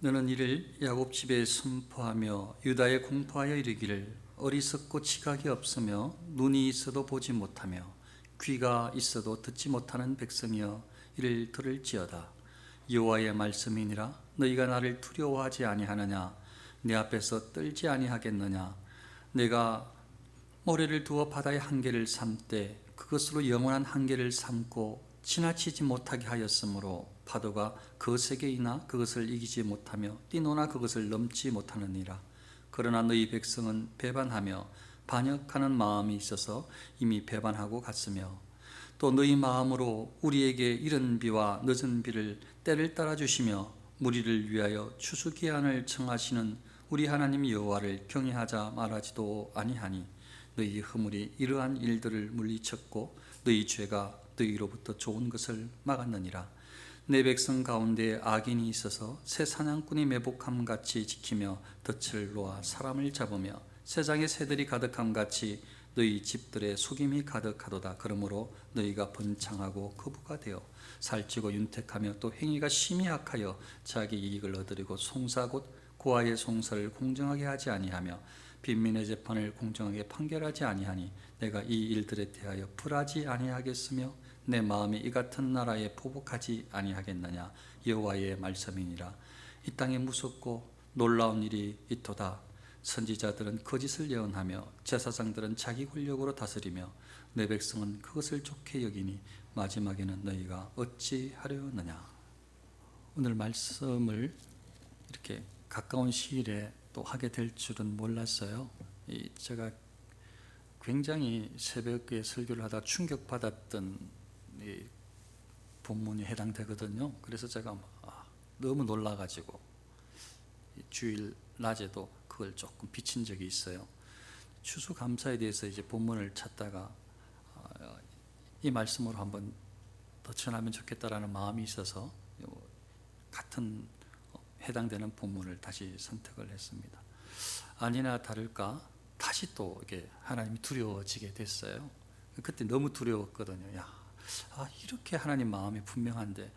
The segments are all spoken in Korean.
너는 이를 야곱 집에 선포하며 유다에 공포하여 이르기를 어리석고 지각이 없으며 눈이 있어도 보지 못하며 귀가 있어도 듣지 못하는 백성이여 이를 들을지어다. 여호와의 말씀이니라. 너희가 나를 두려워하지 아니하느냐? 내 앞에서 떨지 아니하겠느냐? 내가 모래를 두어 바다의 한계를 삼되 그것으로 영원한 한계를 삼고 지나치지 못하게 하였으므로 파도가 거세게 이나 그것을 이기지 못하며 뛰노나 그것을 넘지 못하느니라. 그러나 너희 백성은 배반하며 반역하는 마음이 있어서 이미 배반하고 갔으며 또 너희 마음으로 우리에게 이른 비와 늦은 비를 때를 따라 주시며 무리를 위하여 추수기한을 정하시는 우리 하나님 여호와를 경외하자 말하지도 아니하니 너희 허물이 이러한 일들을 물리쳤고 너희 죄가 너희로부터 좋은 것을 막았느니라. 내 백성 가운데 악인이 있어서 새 사냥꾼이 매복함같이 지키며 덫을 놓아 사람을 잡으며 세상에 새들이 가득함같이 너희 집들에 속임이 가득하도다. 그러므로 너희가 번창하고 거부가 되어 살찌고 윤택하며 또 행위가 심히 악하여 자기 이익을 얻으려고 송사 곧 고아의 송사를 공정하게 하지 아니하며 빈민의 재판을 공정하게 판결하지 아니하니 내가 이 일들에 대하여 불하지 아니하겠으며 내 마음이 이 같은 나라에 보복하지 아니하겠느냐? 여호와의 말씀이니라. 이 땅에 무섭고 놀라운 일이 있도다. 선지자들은 거짓을 예언하며 제사장들은 자기 권력으로 다스리며 내 백성은 그것을 좋게 여기니 마지막에는 너희가 어찌하려느냐? 오늘 말씀을 이렇게 가까운 시일에 또 하게 될 줄은 몰랐어요. 제가 굉장히 새벽에 설교를 하다 충격받았던 이 본문이 해당되거든요. 그래서 제가 너무 놀라가지고 주일 낮에도 그걸 조금 비친 적이 있어요. 추수감사에 대해서 이제 본문을 찾다가 이 말씀으로 한번 더 전하면 좋겠다라는 마음이 있어서 같은 해당되는 본문을 다시 선택을 했습니다. 아니나 다를까 다시 또 이게 하나님이 두려워지게 됐어요. 그때 너무 두려웠거든요. 이렇게 하나님 마음이 분명한데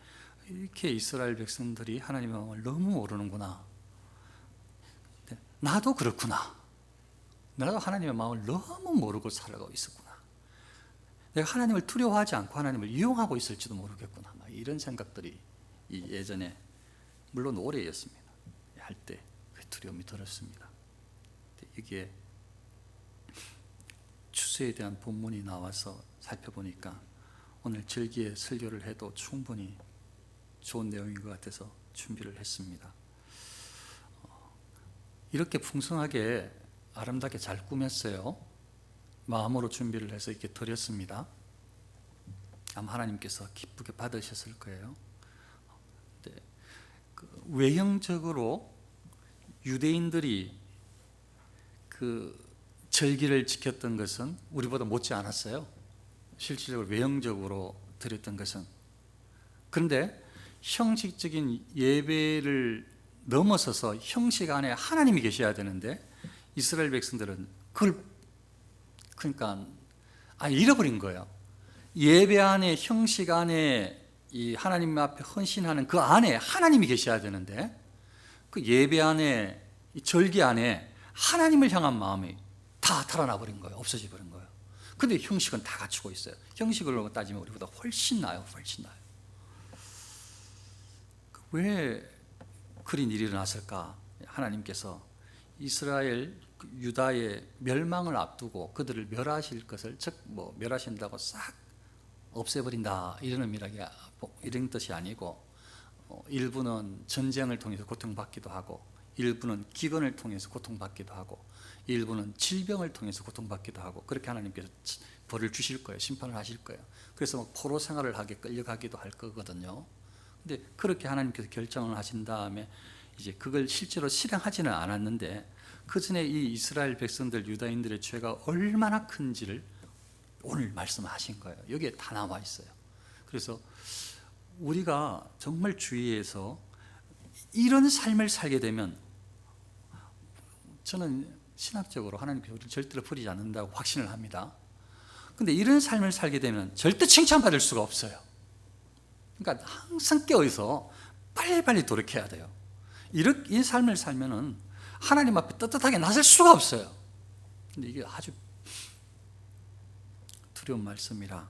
이렇게 이스라엘 백성들이 하나님의 마음을 너무 모르는구나. 나도 그렇구나. 나도 하나님의 마음을 너무 모르고 살아가고 있었구나. 내가 하나님을 두려워하지 않고 하나님을 이용하고 있을지도 모르겠구나. 이런 생각들이 예전에 물론 올해였습니다. 할 때 두려움이 들었습니다. 이게 추수에 대한 본문이 나와서 살펴보니까 오늘 절기에 설교를 해도 충분히 좋은 내용인 것 같아서 준비를 했습니다. 이렇게 풍성하게 아름답게 잘 꾸몄어요. 마음으로 준비를 해서 이렇게 드렸습니다. 아마 하나님께서 기쁘게 받으셨을 거예요. 외형적으로 유대인들이 그 절기를 지켰던 것은 우리보다 못지 않았어요. 실질적으로 외형적으로 드렸던 것은. 그런데 형식적인 예배를 넘어서서 형식 안에 하나님이 계셔야 되는데 이스라엘 백성들은 그걸 그러니까 잃어버린 거예요. 예배 안에 형식 안에 이 하나님 앞에 헌신하는 그 안에 하나님이 계셔야 되는데 그 예배 안에 이 절기 안에 하나님을 향한 마음이 다 달아나 버린 거예요. 없어져 버린 거예요. 근데 형식은 다 갖추고 있어요. 형식으로 따지면 우리보다 훨씬 나아요. 훨씬 나아요. 왜 그런 일이 일어났을까? 하나님께서 이스라엘 유다의 멸망을 앞두고 그들을 멸하실 것을 즉 멸하신다고 싹 없애버린다 이런 뜻이 아니고 일부는 전쟁을 통해서 고통받기도 하고 일부는 기근을 통해서 고통받기도 하고 일부는 질병을 통해서 고통받기도 하고 그렇게 하나님께서 벌을 주실 거예요. 심판을 하실 거예요. 그래서 포로 생활을 하게 끌려가기도 할 거거든요. 근데 그렇게 하나님께서 결정을 하신 다음에 이제 그걸 실제로 실행하지는 않았는데 그 전에 이 이스라엘 백성들 유다인들의 죄가 얼마나 큰지를 오늘 말씀하신 거예요. 여기에 다 나와 있어요. 그래서 우리가 정말 주의해서 이런 삶을 살게 되면 저는 신학적으로 하나님께서 우리를 절대로 버리지 않는다고 확신을 합니다. 그런데 이런 삶을 살게 되면 절대 칭찬받을 수가 없어요. 그러니까 항상 깨어있어 빨리빨리 돌이켜야 돼요. 이렇게 이 삶을 살면은 하나님 앞에 떳떳하게 나설 수가 없어요. 근데 이게 아주 두려운 말씀이라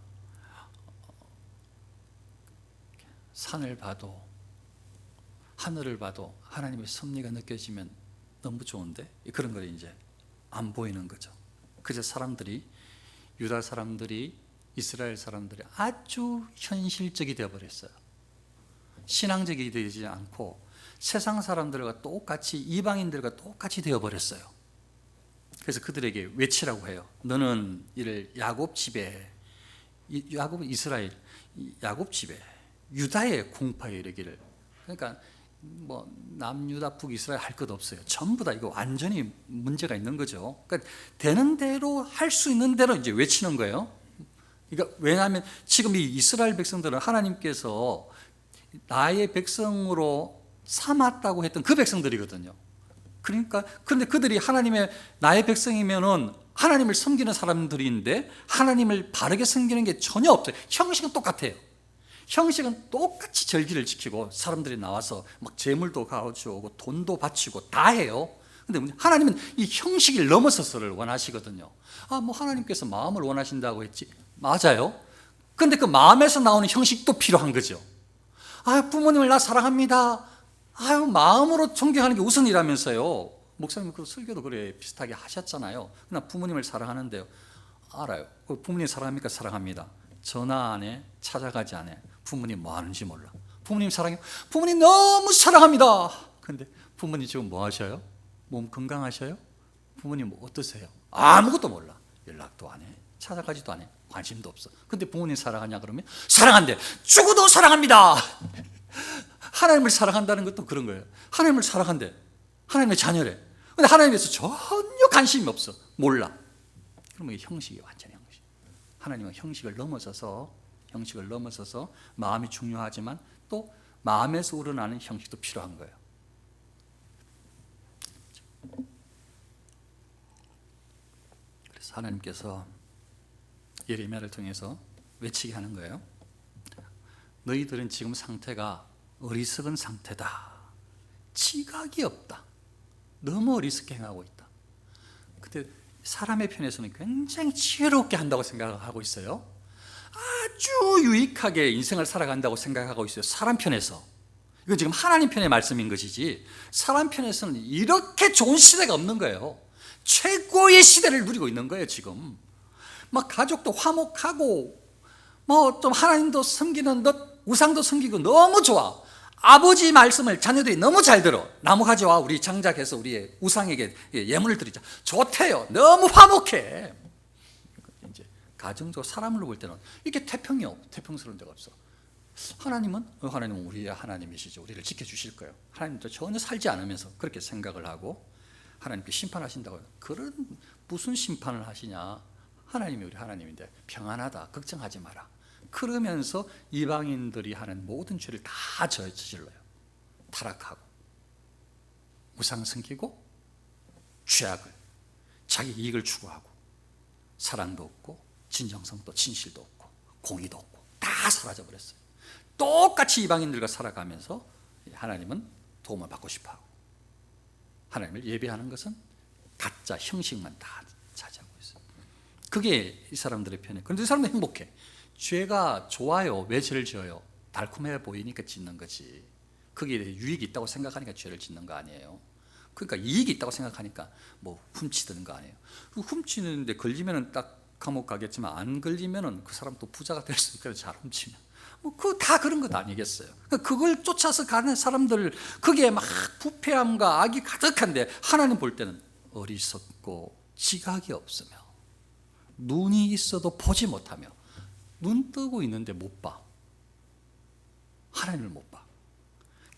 산을 봐도 하늘을 봐도 하나님의 섭리가 느껴지면 너무 좋은데 그런 걸 이제 안 보이는 거죠. 그래서 사람들이 유다 사람들이 이스라엘 사람들이 아주 현실적이 되어버렸어요. 신앙적이 되지 않고 세상 사람들과 똑같이 이방인들과 똑같이 되어버렸어요. 그래서 그들에게 외치라고 해요. 너는 이를 야곱 집에 야곱 이스라엘 야곱 집에 유다의 공파에 이르기를. 그러니까 뭐 남유다 북이스라엘 할 것 없어요. 전부 다 이거 완전히 문제가 있는 거죠. 그러니까 되는 대로 할 수 있는 대로 이제 외치는 거예요. 그러니까 왜냐하면 지금 이 이스라엘 백성들은 하나님께서 나의 백성으로 삼았다고 했던 그 백성들이거든요. 그러니까 그런데 그들이 하나님의 나의 백성이면은 하나님을 섬기는 사람들인데 하나님을 바르게 섬기는 게 전혀 없어요. 형식은 똑같아요. 형식은 똑같이 절기를 지키고 사람들이 나와서 막 재물도 가져오고 돈도 바치고 다 해요. 근데 하나님은 이 형식을 넘어서서를 원하시거든요. 뭐 하나님께서 마음을 원하신다고 했지. 맞아요. 근데 그 마음에서 나오는 형식도 필요한 거죠. 부모님을 나 사랑합니다. 마음으로 존경하는 게 우선이라면서요. 목사님 그 설교도 그래 비슷하게 하셨잖아요. 그러나 부모님을 사랑하는데요. 알아요. 부모님 사랑합니까? 사랑합니다. 전화 안 해, 찾아가지 않아. 부모님 뭐 하는지 몰라. 부모님 사랑해요. 부모님 너무 사랑합니다. 근데 부모님 지금 뭐 하셔요? 몸 건강하셔요? 부모님 뭐 어떠세요? 아무것도 몰라. 연락도 안 해, 찾아가지도 안 해, 관심도 없어. 근데 부모님 사랑하냐 그러면 사랑한대. 죽어도 사랑합니다. 하나님을 사랑한다는 것도 그런 거예요. 하나님을 사랑한대. 하나님의 자녀래. 근데 하나님에 대해서 전혀 관심이 없어. 몰라. 그러면 형식이 완전히 형식. 하나님은 형식을 넘어서서 마음이 중요하지만 또 마음에서 우러나는 형식도 필요한 거예요. 그래서 하나님께서 예레미야를 통해서 외치게 하는 거예요. 너희들은 지금 상태가 어리석은 상태다. 지각이 없다. 너무 어리석게 행하고 있다. 근데 사람의 편에서는 굉장히 지혜롭게 한다고 생각하고 있어요. 아주 유익하게 인생을 살아간다고 생각하고 있어요. 사람 편에서. 이건 지금 하나님 편의 말씀인 것이지 사람 편에서는 이렇게 좋은 시대가 없는 거예요. 최고의 시대를 누리고 있는 거예요. 지금 막 가족도 화목하고 뭐 좀 하나님도 섬기는 것 우상도 섬기고 너무 좋아. 아버지 말씀을 자녀들이 너무 잘 들어. 나무 가져와 우리 장작해서 우리의 우상에게 예물을 드리자. 좋대요. 너무 화목해. 이제 가정적으로 사람으로 볼 때는 이렇게 태평스러운 데가 없어. 하나님은 우리의 하나님이시죠. 우리를 지켜주실 거예요. 하나님도 전혀 살지 않으면서 그렇게 생각을 하고 하나님께 심판하신다고. 그런 무슨 심판을 하시냐. 하나님이 우리 하나님인데 평안하다. 걱정하지 마라. 그러면서 이방인들이 하는 모든 죄를 다 저질러요. 타락하고 우상 섬기고 죄악을 자기 이익을 추구하고 사랑도 없고 진정성도 진실도 없고 공의도 없고 다 사라져버렸어요. 똑같이 이방인들과 살아가면서 하나님은 도움을 받고 싶어하고 하나님을 예배하는 것은 가짜 형식만 다 차지하고 있어요. 그게 이 사람들의 편이에요. 그런데 이 사람은 행복해. 죄가 좋아요. 왜 죄를 지어요? 달콤해 보이니까 짓는 거지. 거기에 대해 유익이 있다고 생각하니까 죄를 짓는 거 아니에요. 그러니까 이익이 있다고 생각하니까 뭐 훔치드는 거 아니에요. 훔치는데 걸리면은 딱 감옥 가겠지만 안 걸리면은 그 사람 또 부자가 될 수 있거든요. 잘 훔치면. 뭐 그 다 그런 것 아니겠어요. 그걸 쫓아서 가는 사람들 거기에 막 부패함과 악이 가득한데 하나님 볼 때는 어리석고 지각이 없으며 눈이 있어도 보지 못하며 눈 뜨고 있는데 못 봐. 하나님을 못 봐.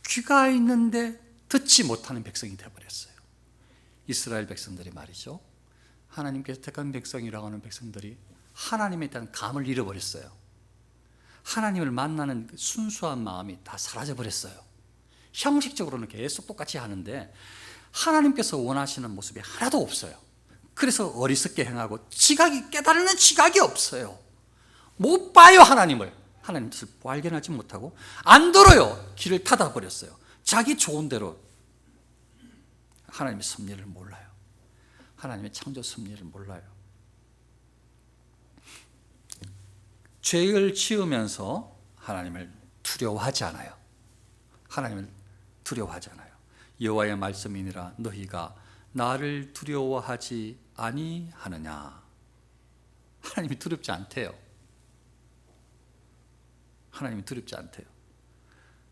귀가 있는데 듣지 못하는 백성이 되어버렸어요. 이스라엘 백성들이 말이죠. 하나님께서 택한 백성이라고 하는 백성들이 하나님에 대한 감을 잃어버렸어요. 하나님을 만나는 순수한 마음이 다 사라져버렸어요. 형식적으로는 계속 똑같이 하는데 하나님께서 원하시는 모습이 하나도 없어요. 그래서 어리석게 행하고 깨달는 지각이 없어요. 못 봐요. 하나님을. 하나님 뜻을 발견하지 못하고 안 들어요. 길을 닫아버렸어요. 자기 좋은 대로 하나님의 섭리를 몰라요. 하나님의 창조 섭리를 몰라요. 죄를 지으면서 하나님을 두려워하지 않아요. 하나님을 두려워하지 않아요. 여호와의 말씀이니라 너희가 나를 두려워하지 아니하느냐. 하나님이 두렵지 않대요. 하나님이 두렵지 않대요.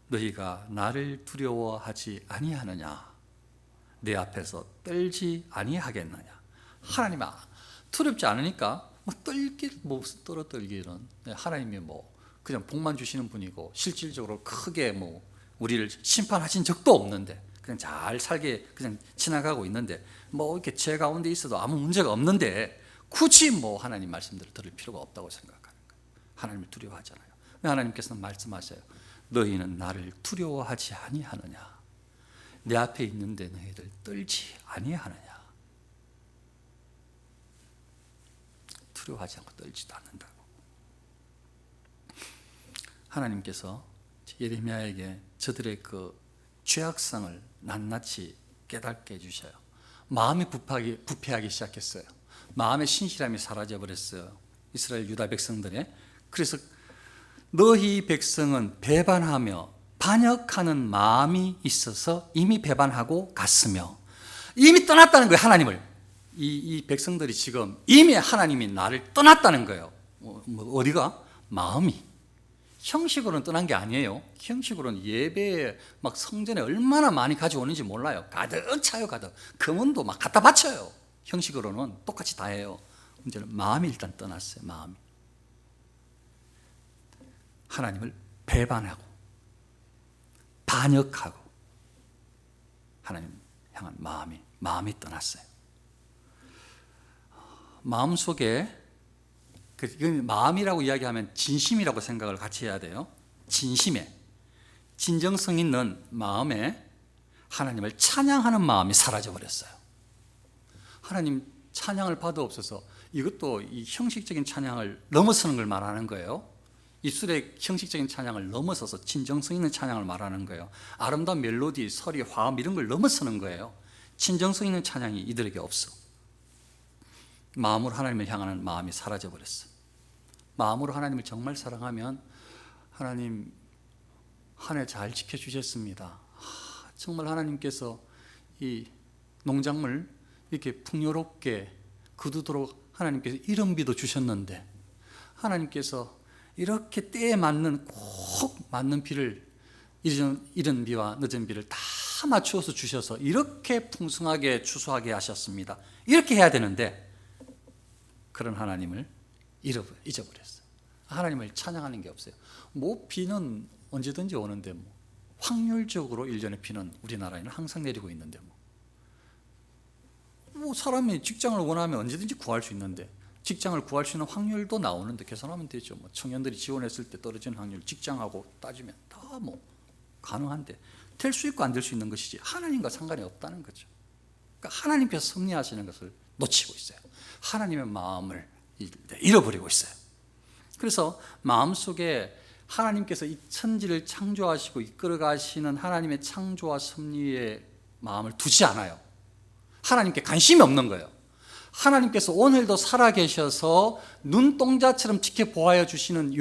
너희가 나를 두려워하지 아니하느냐. 내 앞에서 떨지 아니하겠느냐. 하나님이 두렵지 않으니까 떨어떨기는 하나님이 그냥 복만 주시는 분이고 실질적으로 크게 우리를 심판하신 적도 없는데 그냥 잘 살게 그냥 지나가고 있는데 이렇게 죄 가운데 있어도 아무 문제가 없는데 굳이 하나님 말씀대로 들을 필요가 없다고 생각하는 거예요. 하나님을 두려워하잖아요. 하나님께서는 말씀하셔요. 너희는 나를 두려워하지 아니하느냐. 내 앞에 있는데 너희들 떨지 아니하느냐. 두려워하지 않고 떨지도 않는다고. 하나님께서 예레미야에게 저들의 그 죄악성을 낱낱이 깨닫게 해주셔요. 마음이 부패하기 시작했어요. 마음의 신실함이 사라져버렸어요. 이스라엘 유다 백성들의. 그래서 너희 백성은 배반하며 반역하는 마음이 있어서 이미 배반하고 갔으며 이미 떠났다는 거예요. 하나님을. 이 백성들이 지금 이미 하나님이 나를 떠났다는 거예요. 어디가? 마음이. 형식으로는 떠난 게 아니에요. 형식으로는 예배에 성전에 얼마나 많이 가져오는지 몰라요. 가득 차요. 가득. 금은도 갖다 바쳐요. 형식으로는 똑같이 다 해요. 문제는 마음이 일단 떠났어요. 마음이. 하나님을 배반하고 반역하고 하나님 향한 마음이 떠났어요. 마음속에 이건 마음이라고 이야기하면 진심이라고 생각을 같이 해야 돼요. 진심에 진정성 있는 마음에 하나님을 찬양하는 마음이 사라져버렸어요. 하나님 찬양을 받아옵소서. 이것도 이 형식적인 찬양을 넘어서는 걸 말하는 거예요. 입술의 형식적인 찬양을 넘어서서 진정성 있는 찬양을 말하는 거예요. 아름다운 멜로디, 소리, 화음 이런 걸 넘어서는 거예요. 진정성 있는 찬양이 이들에게 없어. 마음으로 하나님을 향하는 마음이 사라져버렸어. 마음으로 하나님을 정말 사랑하면 하나님 한 해 잘 지켜주셨습니다. 정말 하나님께서 이 농작물 이렇게 풍요롭게 거두도록 하나님께서 이른비도 주셨는데 하나님께서 이렇게 때에 맞는 꼭 맞는 비를 이른 비와 늦은 비를 다 맞추어서 주셔서 이렇게 풍성하게 추수하게 하셨습니다. 이렇게 해야 되는데 그런 하나님을 잊어버렸어요. 하나님을 찬양하는 게 없어요. 비는 언제든지 오는데 확률적으로 1년에 비는 우리나라에는 항상 내리고 있는데 사람이 직장을 원하면 언제든지 구할 수 있는데 직장을 구할 수 있는 확률도 나오는데 계산하면 되죠. 청년들이 지원했을 때 떨어지는 확률 직장하고 따지면 다 가능한데 될 수 있고 안 될 수 있는 것이지 하나님과 상관이 없다는 거죠. 그러니까 하나님께서 섭리하시는 것을 놓치고 있어요. 하나님의 마음을 잃어버리고 있어요. 그래서 마음속에 하나님께서 이 천지를 창조하시고 이끌어가시는 하나님의 창조와 섭리의 마음을 두지 않아요. 하나님께 관심이 없는 거예요. 하나님께서 오늘도 살아계셔서 눈동자처럼 지켜보아여 주시는 이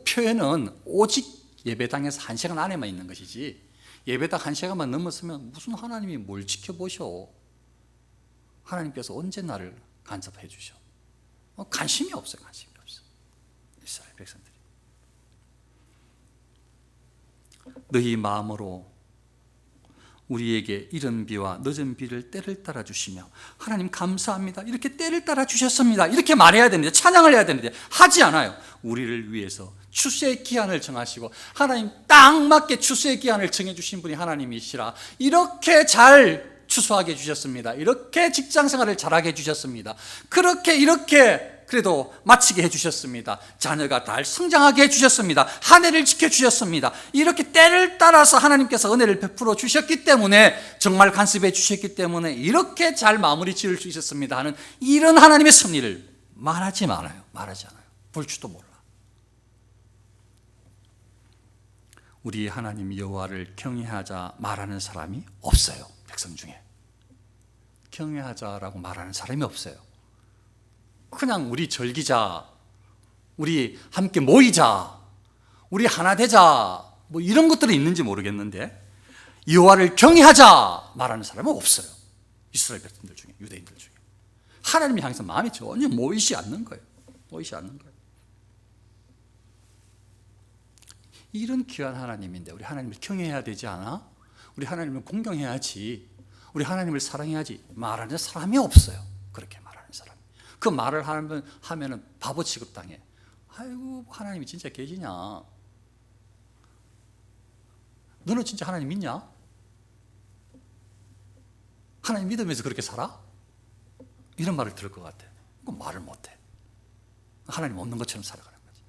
표현은 오직 예배당에서 1시간 안에만 있는 것이지 예배당 1시간만 넘었으면 무슨 하나님이 뭘 지켜보셔. 하나님께서 언제 나를 간섭해 주셔. 관심이 없어요. 관심이 없어. 이스라엘 백성들이. 너희 마음으로 우리에게 이른 비와 늦은 비를 때를 따라 주시며 하나님 감사합니다. 이렇게 때를 따라 주셨습니다. 이렇게 말해야 되는데 찬양을 해야 되는데 하지 않아요. 우리를 위해서 추수의 기한을 정하시고 하나님 딱 맞게 추수의 기한을 정해주신 분이 하나님이시라 이렇게 잘 추수하게 해주셨습니다. 이렇게 직장생활을 잘하게 해주셨습니다. 이렇게 그래도 마치게 해주셨습니다. 자녀가 잘 성장하게 해주셨습니다. 한 해를 지켜주셨습니다. 이렇게 때를 따라서 하나님께서 은혜를 베풀어 주셨기 때문에 정말 간섭해 주셨기 때문에 이렇게 잘 마무리 지을 수 있었습니다 하는 이런 하나님의 섭리를 말하지 않아요. 볼 줄도 몰라. 우리 하나님 여호와를 경외하자 말하는 사람이 없어요. 백성 중에. 경외하자라고 말하는 사람이 없어요. 그냥 우리 즐기자, 우리 함께 모이자, 우리 하나 되자, 뭐 이런 것들이 있는지 모르겠는데 여호와를 경외하자 말하는 사람은 없어요. 이스라엘 백성들 중에, 유대인들 중에. 하나님을 향해서 마음이 전혀 모이지 않는 거예요. 모이지 않는 거예요. 이런 귀한 하나님인데 우리 하나님을 경외해야 되지 않아? 우리 하나님을 공경해야지, 우리 하나님을 사랑해야지 말하는 사람이 없어요. 그렇게 말하는 사람. 그 말을 하면은 바보 취급당해. 아이고, 하나님이 진짜 계시냐? 너는 진짜 하나님 믿냐? 하나님 믿으면서 그렇게 살아? 이런 말을 들을 것 같아. 그 말을 못해. 하나님 없는 것처럼 살아가는 거지.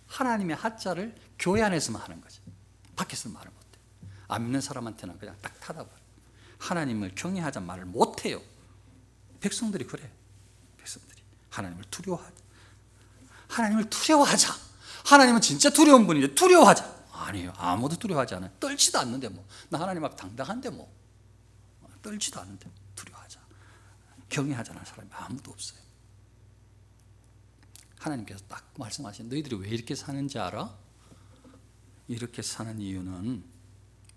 하나님의 하자를 교회 안에서만 하는 거지. 밖에서는 말을 못해. 안 믿는 사람한테는 그냥 딱 타다버려. 하나님을 경외하자 말을 못해요. 백성들이 그래. 백성들이 하나님을 두려워하자. 하나님을 두려워하자. 하나님은 진짜 두려운 분인데 두려워하자. 아니에요. 아무도 두려워하지 않아요. 떨지도 않는데 뭐. 나 하나님 앞 당당한데 뭐. 떨지도 않는데 두려워하자. 경외하자는 사람이 아무도 없어요. 하나님께서 딱 말씀하신 너희들이 왜 이렇게 사는지 알아? 이렇게 사는 이유는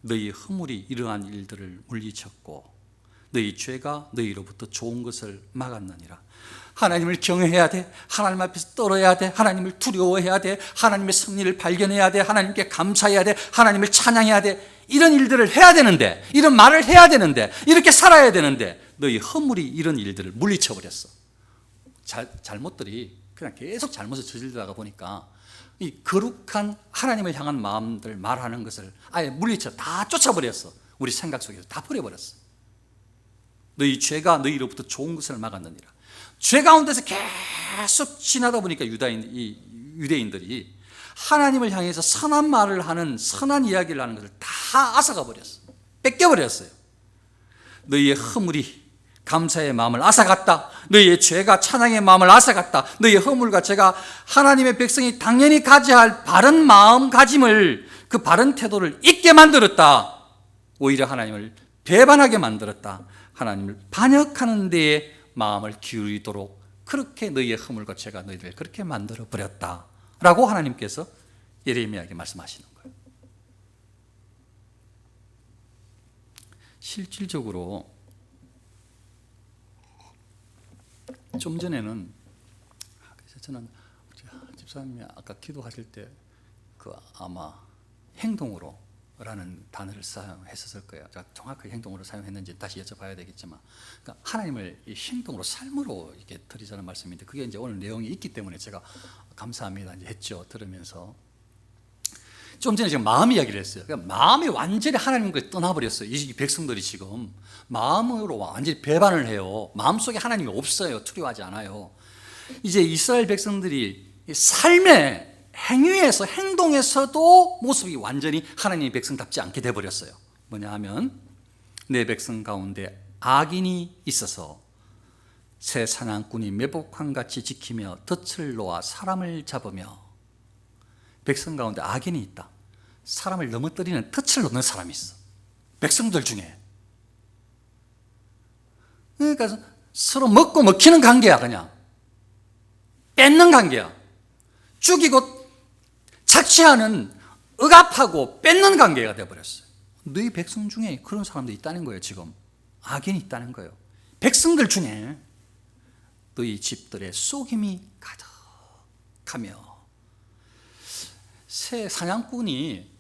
너희 허물이 이러한 일들을 물리쳤고 너희 죄가 너희로부터 좋은 것을 막았느니라. 하나님을 경외해야 돼. 하나님 앞에서 떨어야 돼. 하나님을 두려워해야 돼. 하나님의 섭리를 발견해야 돼. 하나님께 감사해야 돼. 하나님을 찬양해야 돼. 이런 일들을 해야 되는데, 이런 말을 해야 되는데, 이렇게 살아야 되는데 너희 허물이 이런 일들을 물리쳐버렸어. 잘못들이 그냥 계속 잘못을 저질러다가 보니까 이 거룩한 하나님을 향한 마음들 말하는 것을 아예 물리쳐 다 쫓아버렸어. 우리 생각 속에서 다 버려버렸어. 너희 죄가 너희로부터 좋은 것을 막았느니라. 죄 가운데서 계속 지나다 보니까 유대인들이 하나님을 향해서 선한 말을 하는, 선한 이야기를 하는 것을 다 앗아가 버렸어. 뺏겨버렸어요. 너희의 허물이 감사의 마음을 앗아갔다. 너희의 죄가 찬양의 마음을 앗아갔다. 너희의 허물과 죄가 하나님의 백성이 당연히 가져야 할 바른 마음가짐을, 그 바른 태도를 잊게 만들었다. 오히려 하나님을 배반하게 만들었다. 하나님을 반역하는 데에 마음을 기울이도록 그렇게 너희의 허물과 죄가 너희들을 그렇게 만들어 버렸다 라고 하나님께서 예레미야에게 말씀하시는 거예요. 실질적으로 좀 전에는 저는 집사님이 아까 기도하실 때 그 아마 행동으로 라는 단어를 사용했었을 거예요. 제가 정확하게 행동으로 사용했는지 다시 여쭤봐야 되겠지만, 그러니까 하나님을 이 행동으로, 삶으로 이렇게 드리자는 말씀인데, 그게 이제 오늘 내용이 있기 때문에 제가 감사합니다 이제 했죠. 들으면서 좀 전에 제가 마음 이야기를 했어요. 그러니까 마음이 완전히 하나님과 떠나버렸어요. 이 백성들이 지금 마음으로 완전히 배반을 해요. 마음 속에 하나님이 없어요. 두려워하지 않아요. 이제 이스라엘 백성들이 삶의 행위에서, 행동에서도 모습이 완전히 하나님의 백성답지 않게 돼버렸어요. 뭐냐 하면 내 백성 가운데 악인이 있어서 새 사냥꾼이 매복함같이 지키며 덫을 놓아 사람을 잡으며, 백성 가운데 악인이 있다. 사람을 넘어뜨리는 덫을 놓는 사람이 있어. 백성들 중에. 그러니까 서로 먹고 먹히는 관계야. 그냥 뺏는 관계야. 죽이고 착취하는, 억압하고 뺏는 관계가 되어버렸어요. 너희 백성 중에 그런 사람들이 있다는 거예요. 지금 악인이 있다는 거예요. 백성들 중에 너희 집들의 속임이 가득하며, 새 사냥꾼이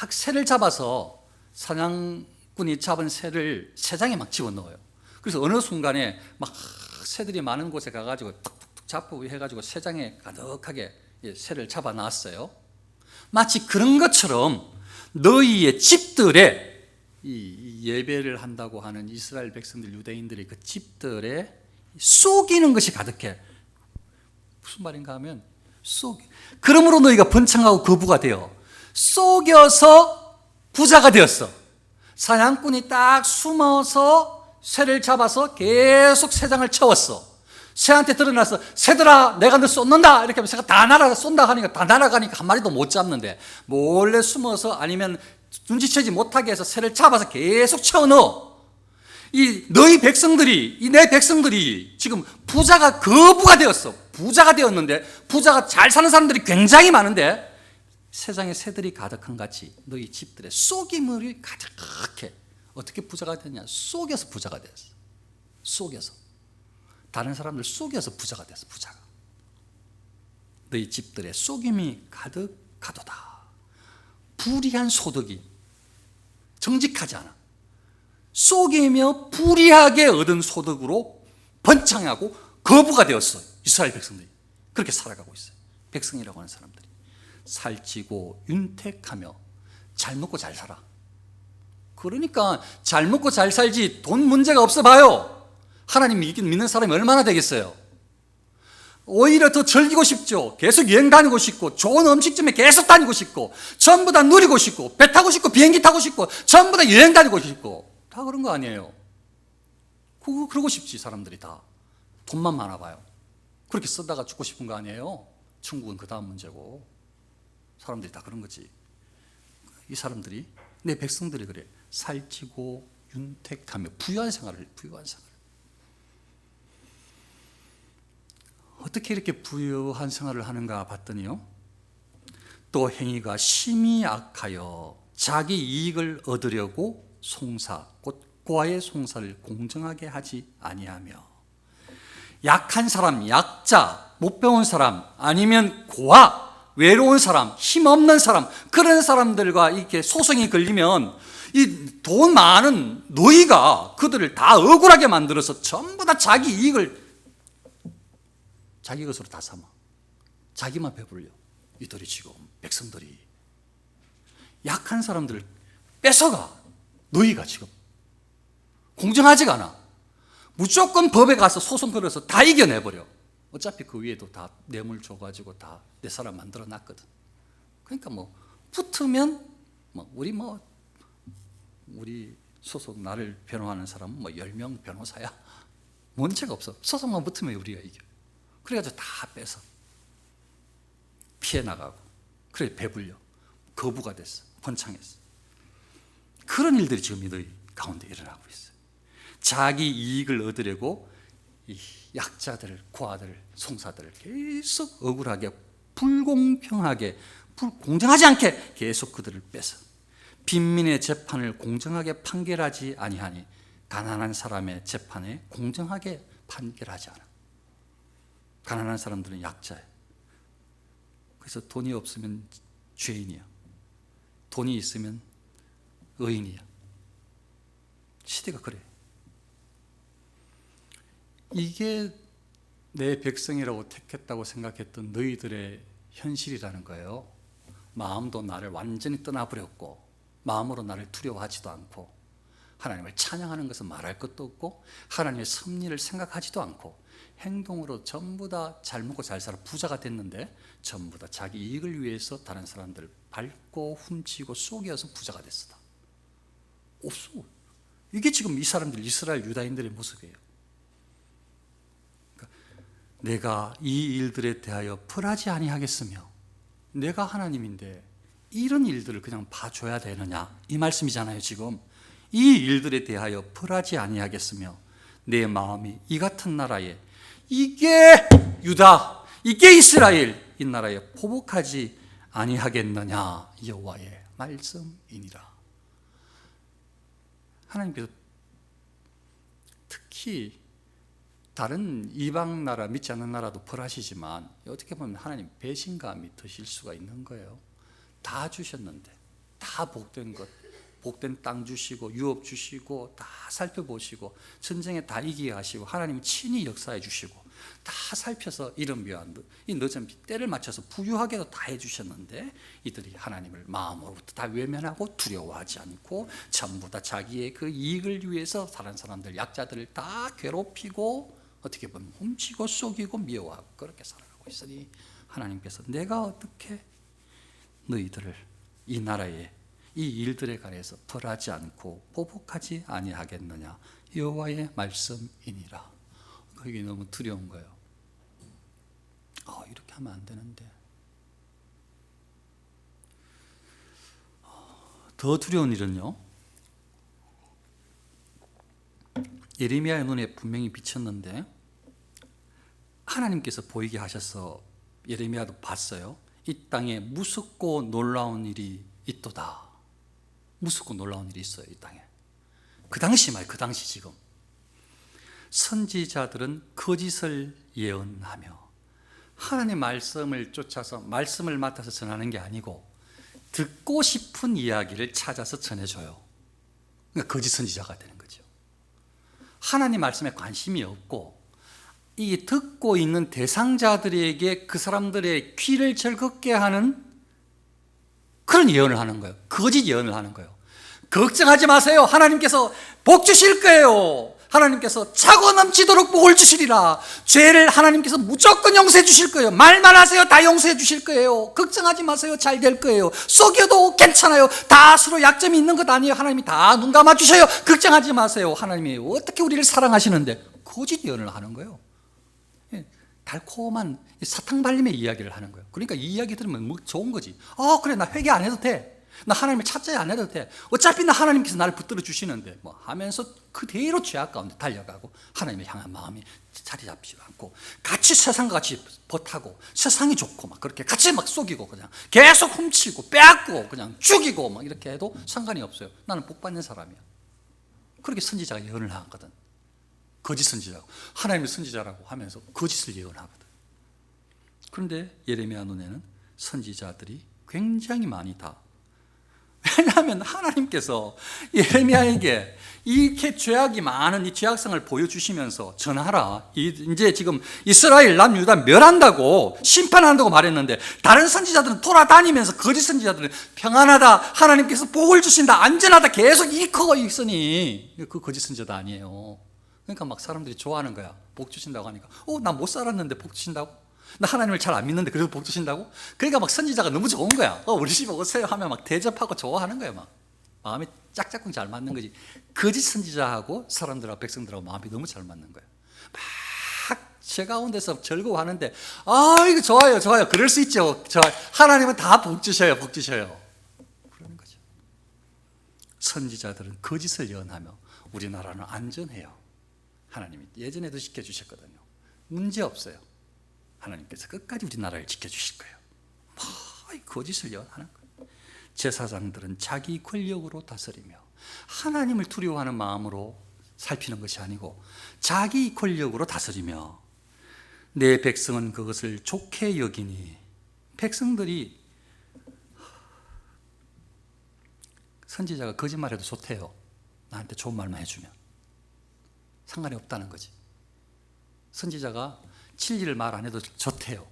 막 새를 잡아서, 사냥꾼이 잡은 새를 새장에 막 집어넣어요. 그래서 어느 순간에 막 새들이 많은 곳에 가가지고 툭툭툭 잡고 해가지고 새장에 가득하게 새를 잡아놨어요. 마치 그런 것처럼 너희의 집들에 이 예배를 한다고 하는 이스라엘 백성들, 유대인들이 그 집들에 속이는 것이 가득해. 무슨 말인가 하면 그러므로 너희가 번창하고 거부가 되어 속여서 부자가 되었어. 사냥꾼이 딱 숨어서 새를 잡아서 계속 새장을 채웠어. 새한테 드러나서 새들아 내가 너 쏟는다 이렇게 하면 새가 다 날아가, 쏜다 하니까 다 날아가니까 한 마리도 못 잡는데, 몰래 숨어서 아니면 눈치채지 못하게 해서 새를 잡아서 계속 채워넣어. 이 너희 백성들이, 이 내 백성들이 지금 부자가 거부가 되었어. 부자가 되었는데, 부자가 잘 사는 사람들이 굉장히 많은데 세상에 새들이 가득한 같이 너희 집들의 속임물이 가득해. 어떻게 부자가 됐냐? 속여서 부자가 됐어. 속여서. 다른 사람들 속여서 부자가 됐어. 부자가. 너희 집들의 속임이 가득하도다. 불의한 소득이 정직하지 않아. 속이며 불의하게 얻은 소득으로 번창하고 거부가 되었어. 이스라엘 백성들이 그렇게 살아가고 있어요. 백성이라고 하는 사람들이 살찌고 윤택하며 잘 먹고 잘 살아. 그러니까 잘 먹고 잘 살지 돈 문제가 없어 봐요. 하나님 믿는 사람이 얼마나 되겠어요? 오히려 더 즐기고 싶죠. 계속 여행 다니고 싶고, 좋은 음식점에 계속 다니고 싶고, 전부 다 누리고 싶고, 배 타고 싶고, 비행기 타고 싶고, 전부 다 여행 다니고 싶고, 다 그런 거 아니에요. 그러고 싶지. 사람들이 다 돈만 많아 봐요. 그렇게 쓰다가 죽고 싶은 거 아니에요. 천국은 그 다음 문제고. 사람들이 다 그런 거지. 이 사람들이, 내 백성들이 그래. 살찌고 윤택하며 부유한 생활을 해. 부유한 생활. 어떻게 이렇게 부유한 생활을 하는가 봤더니요, 또 행위가 심히 악하여 자기 이익을 얻으려고 송사, 곧 고아의 송사를 공정하게 하지 아니하며, 약한 사람, 약자, 못 배운 사람, 아니면 고아, 외로운 사람, 힘없는 사람, 그런 사람들과 이렇게 소송이 걸리면 이 돈 많은 노이가 그들을 다 억울하게 만들어서 전부 다 자기 이익을 자기 것으로 다 삼아. 자기만 배불려. 이들이 지금 백성들이 약한 사람들을 뺏어가. 너희가 지금 공정하지가 않아. 무조건 법에 가서 소송 걸어서 다 이겨내버려. 어차피 그 위에도 다 뇌물 줘가지고 다 내 사람 만들어 놨거든. 그러니까 뭐 붙으면 우리 소속 나를 변호하는 사람은 10명 변호사야. 문제가 없어. 소송만 붙으면 우리가 이겨. 그래가지고 다 뺏어 피해 나가고, 그래 배불려 거부가 됐어. 번창했어. 그런 일들이 지금 너희 가운데 일어나고 있어요. 자기 이익을 얻으려고 이 약자들, 고아들, 송사들을 계속 억울하게, 불공평하게, 공정하지 않게 계속 그들을 뺏어 빈민의 재판을 공정하게 판결하지 아니하니 가난한 사람의 재판에 공정하게 판결하지 않아. 가난한 사람들은 약자예요. 그래서 돈이 없으면 죄인이야. 돈이 있으면 의인이야. 시대가 그래. 이게 내 백성이라고 택했다고 생각했던 너희들의 현실이라는 거예요. 마음도 나를 완전히 떠나버렸고, 마음으로 나를 두려워하지도 않고, 하나님을 찬양하는 것은 말할 것도 없고, 하나님의 섭리를 생각하지도 않고, 행동으로 전부 다 잘 먹고 잘 살아 부자가 됐는데 전부 다 자기 이익을 위해서 다른 사람들을 밟고 훔치고 속여서 부자가 됐어. 없어. 이게 지금 이 사람들, 이스라엘 유다인들의 모습이에요. 그러니까 내가 이 일들에 대하여 벌하지 아니하겠으며, 내가 하나님인데 이런 일들을 그냥 봐줘야 되느냐, 이 말씀이잖아요. 지금 이 일들에 대하여 벌하지 아니하겠으며 내 마음이 이 같은 나라에, 이게 유다, 이게 이스라엘, 이 나라에 포복하지 아니하겠느냐, 여호와의 말씀이니라. 하나님께서 특히 다른 이방 나라, 믿지 않는 나라도 벌하시지만 어떻게 보면 하나님 배신감이 드실 수가 있는 거예요. 다 주셨는데, 다 복된 것, 복된 땅 주시고 유업 주시고 다 살펴보시고 전쟁에 다 이기게 하시고 하나님 친히 역사해 주시고 다 살펴서 이런 묘한 이 늦은 때를 맞춰서 부유하게도 다 해주셨는데, 이들이 하나님을 마음으로부터 다 외면하고 두려워하지 않고 전부 다 자기의 그 이익을 위해서 다른 사람들, 약자들을 다 괴롭히고 어떻게 보면 훔치고 속이고 미워하고 그렇게 살아가고 있으니, 하나님께서 내가 어떻게 너희들을 이 나라에 이 일들에 관해서 벌하지 않고 보복하지 아니하겠느냐, 여호와의 말씀이니라. 그게 너무 두려운 거예요. 이렇게 하면 안 되는데. 더 두려운 일은요, 예레미야의 눈에 분명히 비쳤는데 하나님께서 보이게 하셔서 예레미야도 봤어요. 이 땅에 무섭고 놀라운 일이 있도다. 무섭고 놀라운 일이 있어요, 이 땅에. 그 당시 말이에요, 그 당시 지금. 선지자들은 거짓을 예언하며 하나님의 말씀을 쫓아서 말씀을 맡아서 전하는 게 아니고 듣고 싶은 이야기를 찾아서 전해줘요. 그러니까 거짓 선지자가 되는 거죠. 하나님 말씀에 관심이 없고 이 듣고 있는 대상자들에게 그 사람들의 귀를 즐겁게 하는 그런 예언을 하는 거예요. 거짓 예언을 하는 거예요. 걱정하지 마세요. 하나님께서 복 주실 거예요. 하나님께서 차고 넘치도록 복을 주시리라. 죄를 하나님께서 무조건 용서해 주실 거예요. 말만 하세요. 다 용서해 주실 거예요. 걱정하지 마세요. 잘 될 거예요. 속여도 괜찮아요. 다 서로 약점이 있는 것 아니에요. 하나님이 다 눈 감아 주셔요. 걱정하지 마세요. 하나님이 어떻게 우리를 사랑하시는데 거짓 예언을 하는 거예요. 달콤한 사탕 발림의 이야기를 하는 거예요. 그러니까 이 이야기 들으면 뭐 좋은 거지. 그래, 나 회개 안 해도 돼. 나 하나님을 찾아야 안 해도 돼. 어차피 나 하나님께서 나를 붙들어 주시는데 뭐 하면서 그대로 죄악 가운데 달려가고 하나님을 향한 마음이 자리 잡지 않고 같이 세상과 같이 버타고 세상이 좋고 막 그렇게 같이 막 속이고 그냥 계속 훔치고 빼앗고 그냥 죽이고 막 이렇게 해도 상관이 없어요. 나는 복 받는 사람이야. 그렇게 선지자가 예언을 하거든. 거짓 선지자고 하나님의 선지자라고 하면서 거짓을 예언하거든. 그런데 예레미야 눈에는 선지자들이 굉장히 많이 다, 왜냐하면 하나님께서 예레미야에게 이렇게 죄악이 많은 이 죄악성을 보여주시면서 전하라. 이제 지금 이스라엘 남유다 멸한다고 심판한다고 말했는데 다른 선지자들은 돌아다니면서 거짓 선지자들은 평안하다. 하나님께서 복을 주신다. 안전하다. 계속 이거 있으니 그 거짓 선지자도 아니에요. 그러니까 막 사람들이 좋아하는 거야. 복 주신다고 하니까 나 못 살았는데 복 주신다고? 나 하나님을 잘 안 믿는데 그래도 복 주신다고? 그러니까 막 선지자가 너무 좋은 거야. 우리 집에 오세요 하면 막 대접하고 좋아하는 거야. 막 마음이 짝짝꿍 잘 맞는 거지. 거짓 선지자하고 사람들하고 백성들하고 마음이 너무 잘 맞는 거야. 막 죄 가운데서 즐거워하는데 이거 좋아요, 좋아요. 그럴 수 있죠. 하나님은 다 복 주셔요, 복 주셔요. 그러는 거죠. 선지자들은 거짓을 예언하며 우리나라는 안전해요. 하나님이 예전에도 지켜주셨거든요. 문제 없어요. 하나님께서 끝까지 우리나라를 지켜주실 거예요. 거짓을 예언하는 거예요. 제사장들은 자기 권력으로 다스리며 하나님을 두려워하는 마음으로 살피는 것이 아니고 자기 권력으로 다스리며 내 백성은 그것을 좋게 여기니 백성들이 선지자가 거짓말해도 좋대요. 나한테 좋은 말만 해주면 상관이 없다는 거지. 선지자가 진리를 말 안 해도 좋대요.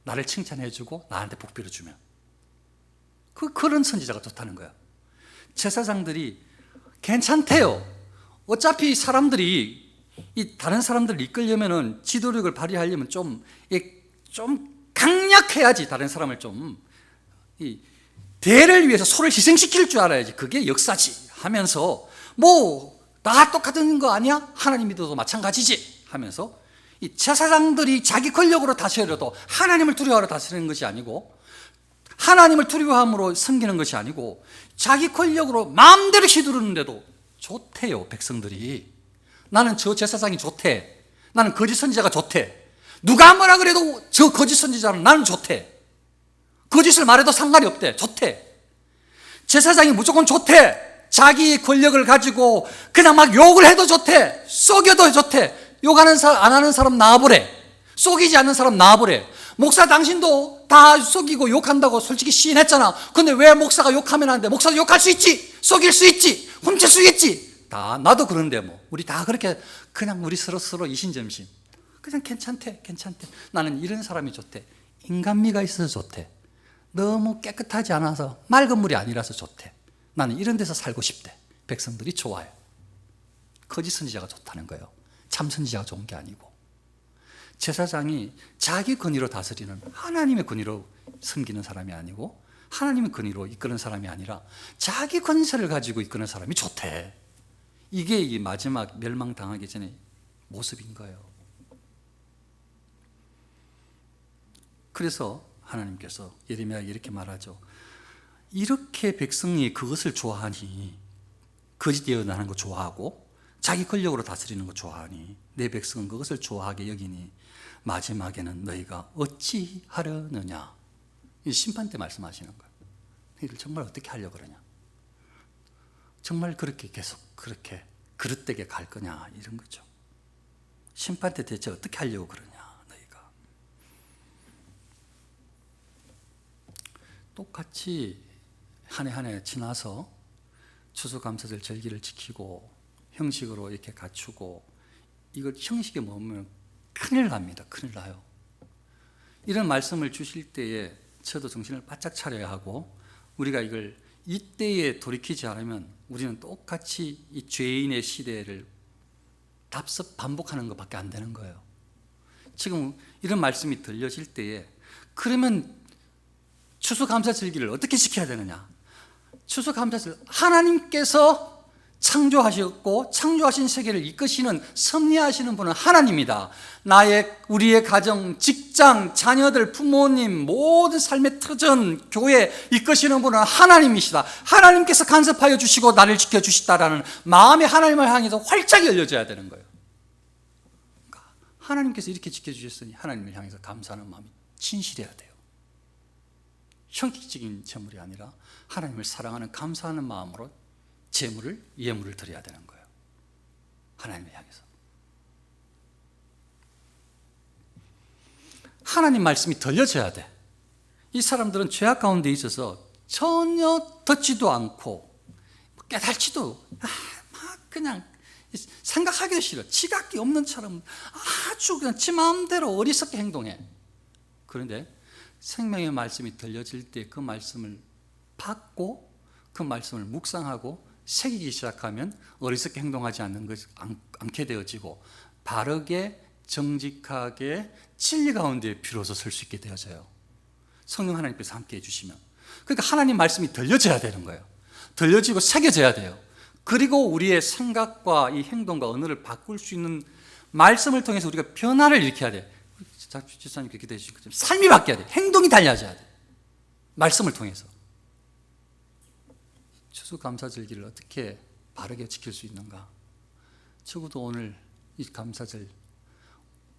나를 칭찬해주고 나한테 복 빌어주면 그런 선지자가 좋다는 거야. 제사장들이 괜찮대요. 어차피 사람들이 다른 사람들을 이끌려면은 지도력을 발휘하려면 좀 강력해야지. 다른 사람을 대를 위해서 소를 희생시킬 줄 알아야지. 그게 역사지 하면서 다 똑같은 거 아니야? 하나님 믿어도 마찬가지지 하면서 이 제사장들이 자기 권력으로 다스려도 하나님을 두려워하러 다스리는 것이 아니고 하나님을 두려워함으로 섬기는 것이 아니고 자기 권력으로 마음대로 휘두르는데도 좋대요. 백성들이. 나는 저 제사장이 좋대. 나는 거짓 선지자가 좋대. 누가 뭐라 그래도 저 거짓 선지자는 나는 좋대. 거짓을 말해도 상관이 없대. 좋대. 제사장이 무조건 좋대. 자기 권력을 가지고 그냥 막 욕을 해도 좋대. 속여도 좋대. 욕하는 사람, 안 하는 사람 놔보래. 속이지 않는 사람 놔보래. 목사 당신도 다 속이고 욕한다고 솔직히 시인했잖아. 근데 왜 목사가 욕하면 안 돼? 목사도 욕할 수 있지. 속일 수 있지. 훔칠 수 있지. 나도 그런데 우리 다 그렇게 그냥 우리 서로 이신점심. 그냥 괜찮대. 나는 이런 사람이 좋대. 인간미가 있어서 좋대. 너무 깨끗하지 않아서 맑은 물이 아니라서 좋대. 나는 이런 데서 살고 싶대. 백성들이 좋아요. 거짓 선지자가 좋다는 거예요. 참 선지자가 좋은 게 아니고 제사장이 자기 권위로 다스리는 하나님의 권위로 섬기는 사람이 아니고 하나님의 권위로 이끄는 사람이 아니라 자기 권세를 가지고 이끄는 사람이 좋대. 이게 이 마지막 멸망당하기 전에 모습인 거예요. 그래서 하나님께서 예레미야에게 이렇게 말하죠. 이렇게 백성이 그것을 좋아하니 거짓 예언하는 거 좋아하고 자기 권력으로 다스리는 거 좋아하니 내 백성은 그것을 좋아하게 여기니 마지막에는 너희가 어찌 하려느냐. 이 심판 때 말씀하시는 거예요. 너희들 정말 어떻게 하려고 그러냐. 정말 그렇게 계속 그렇게 그릇되게 갈 거냐 이런 거죠. 심판 때 대체 어떻게 하려고 그러냐 너희가. 똑같이 한 해 한 해 지나서 추수감사절 절기를 지키고 형식으로 이렇게 갖추고 이걸 형식에 머물면 큰일 납니다. 큰일 나요. 이런 말씀을 주실 때에 저도 정신을 바짝 차려야 하고 우리가 이걸 이때에 돌이키지 않으면 우리는 똑같이 이 죄인의 시대를 답습 반복하는 것밖에 안 되는 거예요. 지금 이런 말씀이 들려질 때에 그러면 추수감사절기를 어떻게 지켜야 되느냐. 추수감사절 하나님께서 창조하셨고 창조하신 세계를 이끄시는 섭리하시는 분은 하나님이다. 우리의 가정, 직장, 자녀들, 부모님 모든 삶의 터전, 교회 이끄시는 분은 하나님이시다. 하나님께서 간섭하여 주시고 나를 지켜주시다라는 마음이 하나님을 향해서 활짝 열려져야 되는 거예요. 그러니까 하나님께서 이렇게 지켜주셨으니 하나님을 향해서 감사하는 마음이 진실해야 돼요. 형식적인 제물이 아니라 하나님을 사랑하는 감사하는 마음으로 제물을, 예물을 드려야 되는 거예요. 하나님을 향해서. 하나님 말씀이 들려져야 돼. 이 사람들은 죄악 가운데 있어서 전혀 듣지도 않고 깨달지도 막 그냥 생각하기도 싫어. 지각이 없는 처럼 아주 그냥 지 마음대로 어리석게 행동해. 그런데 생명의 말씀이 들려질 때 그 말씀을 받고 그 말씀을 묵상하고 새기기 시작하면 어리석게 행동하지 않게 되어지고 바르게 정직하게 진리 가운데 비로소 설 수 있게 되어져요. 성령 하나님께서 함께 해주시면. 그러니까 하나님 말씀이 들려져야 되는 거예요. 들려지고 새겨져야 돼요. 그리고 우리의 생각과 이 행동과 언어를 바꿀 수 있는 말씀을 통해서 우리가 변화를 일으켜야 돼요. 지사님께 기도해 주신 것처럼 삶이 바뀌어야 돼요. 행동이 달라져야 돼요. 말씀을 통해서. 추수감사절기를 어떻게 바르게 지킬 수 있는가? 적어도 오늘 이 감사절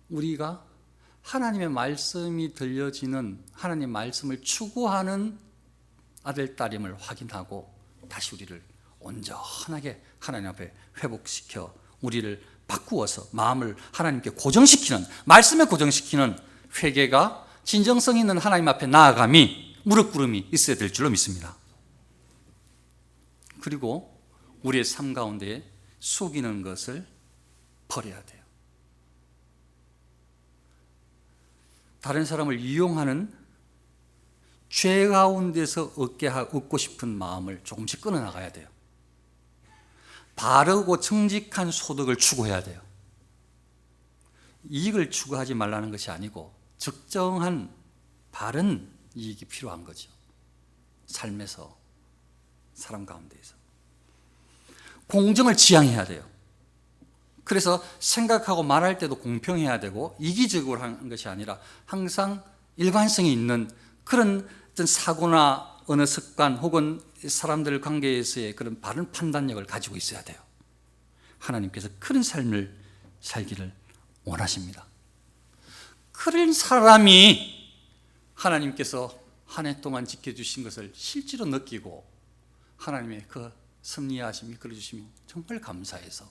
우리가 하나님의 말씀이 들려지는 하나님 말씀을 추구하는 아들, 딸임을 확인하고 다시 우리를 온전하게 하나님 앞에 회복시켜 우리를 바꾸어서 마음을 하나님께 고정시키는, 말씀에 고정시키는 회개가 진정성 있는 하나님 앞에 나아감이, 무릎 꿇음이 있어야 될 줄로 믿습니다. 그리고 우리의 삶 가운데 속이는 것을 버려야 돼요. 다른 사람을 이용하는 죄 가운데서 얻고 싶은 마음을 조금씩 끊어나가야 돼요. 바르고 정직한 소득을 추구해야 돼요. 이익을 추구하지 말라는 것이 아니고 적정한 바른 이익이 필요한 거죠. 삶에서, 사람 가운데에서. 공정을 지향해야 돼요. 그래서 생각하고 말할 때도 공평해야 되고 이기적으로 하는 것이 아니라 항상 일관성이 있는 그런 어떤 사고나 언어 습관 혹은 사람들 관계에서의 그런 바른 판단력을 가지고 있어야 돼요. 하나님께서 그런 삶을 살기를 원하십니다. 그런 사람이 하나님께서 한 해 동안 지켜주신 것을 실제로 느끼고 하나님의 그 섭리하심이 이끌어주시면 정말 감사해서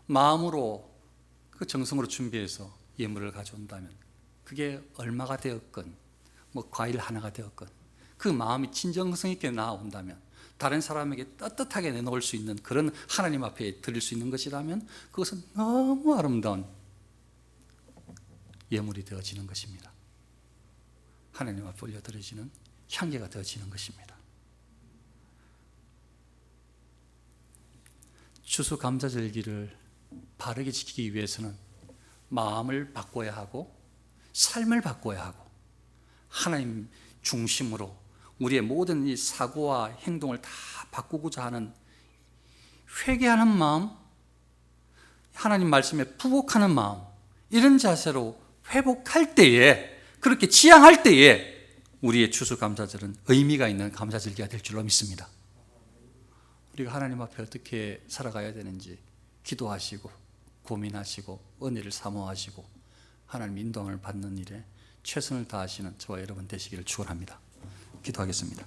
마음으로 그 정성으로 준비해서 예물을 가져온다면 그게 얼마가 되었건 뭐 과일 하나가 되었건 그 마음이 진정성 있게 나온다면 다른 사람에게 떳떳하게 내놓을 수 있는 그런 하나님 앞에 드릴 수 있는 것이라면 그것은 너무 아름다운 예물이 되어지는 것입니다. 하나님 앞에 올려드려지는 향기가 되어지는 것입니다. 추수감사절기를 바르게 지키기 위해서는 마음을 바꿔야 하고 삶을 바꿔야 하고 하나님 중심으로 우리의 모든 이 사고와 행동을 다 바꾸고자 하는 회개하는 마음, 하나님 말씀에 부복하는 마음, 이런 자세로 회복할 때에, 그렇게 지향할 때에 우리의 추수감사절은 의미가 있는 감사절기가 될 줄로 믿습니다. 우리가 하나님 앞에 어떻게 살아가야 되는지 기도하시고 고민하시고 은혜를 사모하시고 하나님 인도함을 받는 일에 최선을 다하시는 저와 여러분 되시기를 축원합니다. 기도하겠습니다.